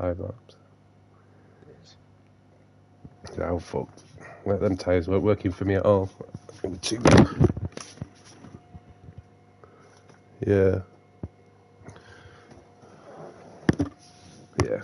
So, fucked. Like, them tyres weren't working for me at all. They were too good. Yeah. Yeah.